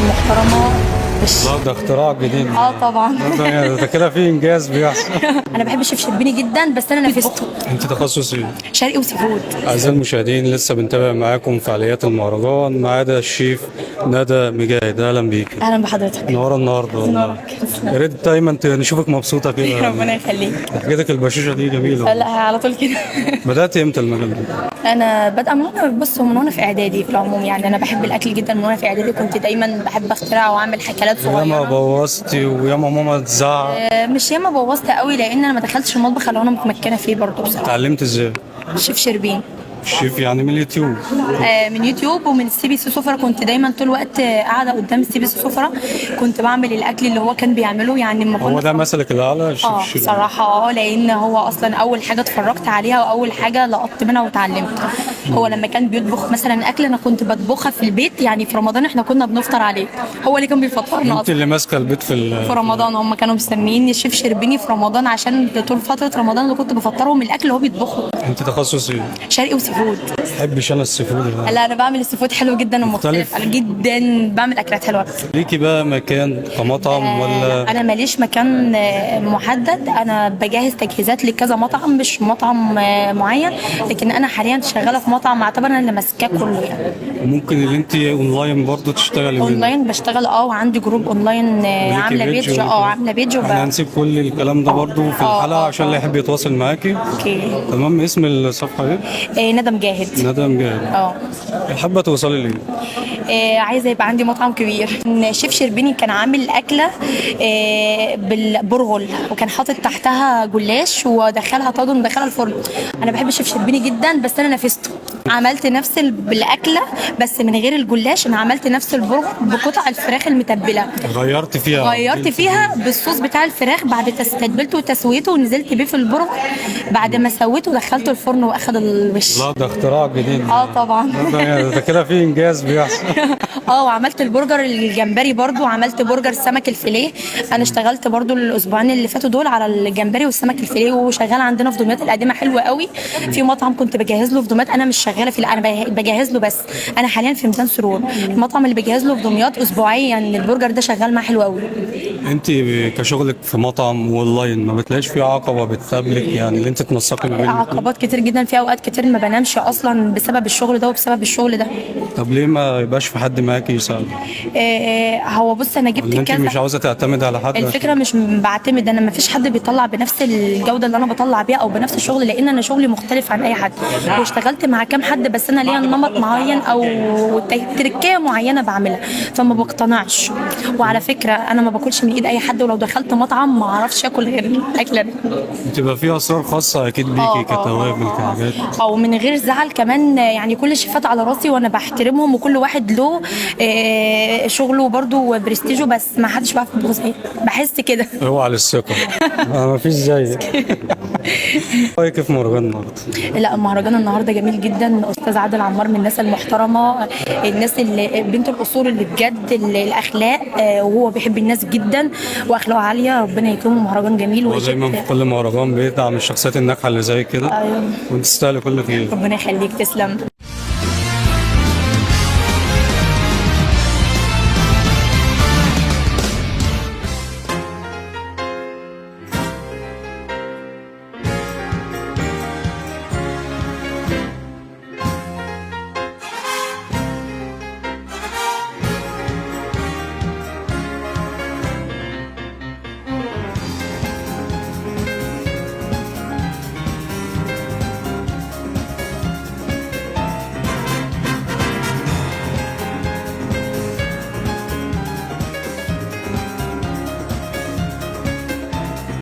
المحترمه. مش لا ده اختراع جديد. طبعا. ده كده في انجاز بيحصل. انا بحب الشيف شربيني جدا، بس انا نفسته انت تخصص ايه؟ شرقي وسي فود. اعزائي المشاهدين لسه بنتابع معاكم فعاليات المهرجان ما عدا الشيف ندى مجاهد. اهلا بيك. اهلا بحضرتك. منوره النهارده والله. نورك. يا ريت دايما نشوفك مبسوطه كده. ربنا يخليك. حاجتك البشوشه دي جميله. لا على طول كده. بدات امتى المجال ده؟ انا بادئه من وانا من وانا في اعدادي في العموم، يعني انا بحب الاكل جدا من وانا في اعدادي، كنت دايما بحب اخترع واعمل اكلات ياما صغيره. بوظتي وياما ماما تزعق. مش ياما بوظت قوي، لان انا ما دخلتش المطبخ الا وانا متمكنه فيه برضه بصراحه. اتعلمت ازاي؟ شيف شربين. الشيف يعني من اليوتيوب؟ من يوتيوب ومن السي بي سي سفرة، كنت دايما طول الوقت قاعده قدام السي بي سي سفرة، كنت بعمل الاكل اللي هو كان بيعمله، يعني لما هو ده مثلك الاعلى الشيف شربين؟ صراحه لان هو اصلا اول حاجه اتفرجت عليها واول حاجه لقطت منها واتعلمت. هو لما كان بيطبخ مثلا اكل انا كنت بطبخها في البيت، يعني في رمضان احنا كنا بنفطر عليه، هو اللي كان بيفطرنا انت اصلا اللي ماسكه البيت في رمضان. هم كانوا مسميني الشيف شربيني في رمضان عشان طول فتره رمضان اللي كنت بفطرهم الاكل اللي هو بيطبخه. انت تخصص ايه؟ شرقي وسي فود. بحبش انا السي فود ده. لا انا بعمل السي فود حلو جدا ومختلف. انا جدا بعمل اكلات حلوه. ليكي بقى مكان كمطعم ولا؟ انا ماليش مكان محدد، انا بجهز تجهيزات لكذا مطعم، مش مطعم معين، لكن انا حاليا شغاله في مطعم اعتبر انا اللي ماسكاه كله يعني. ممكن اللي انت اونلاين برضو تشتغلي منه؟ اونلاين بشتغل وعندي جروب اونلاين عامله بيج عامله بيج احنا هنسيب كل الكلام ده برضو في الحلقه عشان اللي يحب يتواصل معاكي. اوكي تمام. اسم الصفحه ايه؟ ندى مجاهد. ندى مجاهد. حابه توصلي ليه؟ عايزه يبقى عندي مطعم كبير. شيف شربيني كان عامل اكله بالبرغل، وكان حاطط تحتها جلاش ودخلها طاجن ودخلها الفرن. انا بحب الشيف شربيني جدا، بس انا نفسته عملت نفس الاكله بس من غير الجلاش. انا عملت نفس البرغل بقطع الفراخ المتبله، غيرت فيها بالصوص بتاع الفراخ بعد تتبيلته وتسويته، ونزلت بيه في البرغل بعد ما سويته ودخلته الفرن واخد الوش. لا ده اختراع جديد. طبعا. ده كده في انجاز بيحصل. وعملت البرجر الجمبري برضو، عملت برجر سمك الفيليه. انا اشتغلت برضو الاسبوعين اللي فاتوا دول على الجمبري والسمك الفيليه، وشغال عندنا في دمياط القديمه حلوه قوي. في مطعم كنت بجهز له في دمياط، انا مش شغاله فيه، انا بجهز له بس. انا حاليا في ميدان سرور، المطعم اللي بجهز له في دمياط اسبوعيا البرجر ده شغال معاه حلو قوي. انت كشغلك في مطعم واونلاين ما بتلاقيش فيه عقبه بتقابلك، يعني اللي انت تنسقي ما بين؟ عقبات كتير جدا، في اوقات كتير ما بنامش اصلا بسبب الشغل ده وبسبب الشغل ده. طب ليه ما يبقاش في حد معاكي يساعدك؟ هو بص انا جبت انت مش عاوزه تعتمد على حد؟ الفكره مش بعتمد، انا ما فيش حد بيطلع بنفس الجوده اللي انا بطلع بيها او بنفس الشغل، لان انا شغلي مختلف عن اي حد. واشتغلت مع كام حد، بس انا ليا نمط معين او تركيه معينه بعملها، فما بقتنعش. وعلى فكره انا ما باكلش من ايد اي حد، ولو دخلت مطعم ما اعرفش اكل غير الاكل ده. بتبقى فيها اسرار خاصه اكيد بيكي كتوابل كحاجات. او من غير زعل كمان، يعني كل الشيفات على راسي وانا بحترمهم، وكل واحد له شغله برضو برستيجه، بس ما حدش بيعرف يطبخ زيي، بحس كده. اوعى للثقه. ما فيش زيك. رايك في مهرجان النهارده؟ لا المهرجان النهارده جميل جدا. استاذ عادل عمار من الناس المحترمه، الناس اللي بنت الاصول اللي بجد الاخلاق، وهو بيحب الناس جدا واخلاقه عاليه. ربنا يكرمه. مهرجان جميل. ودايما دايما في كل مهرجان بيدعم الشخصيات الناجحه اللي زي كده. وانت تستاهلي كل خير. ربنا يخليك. تسلم.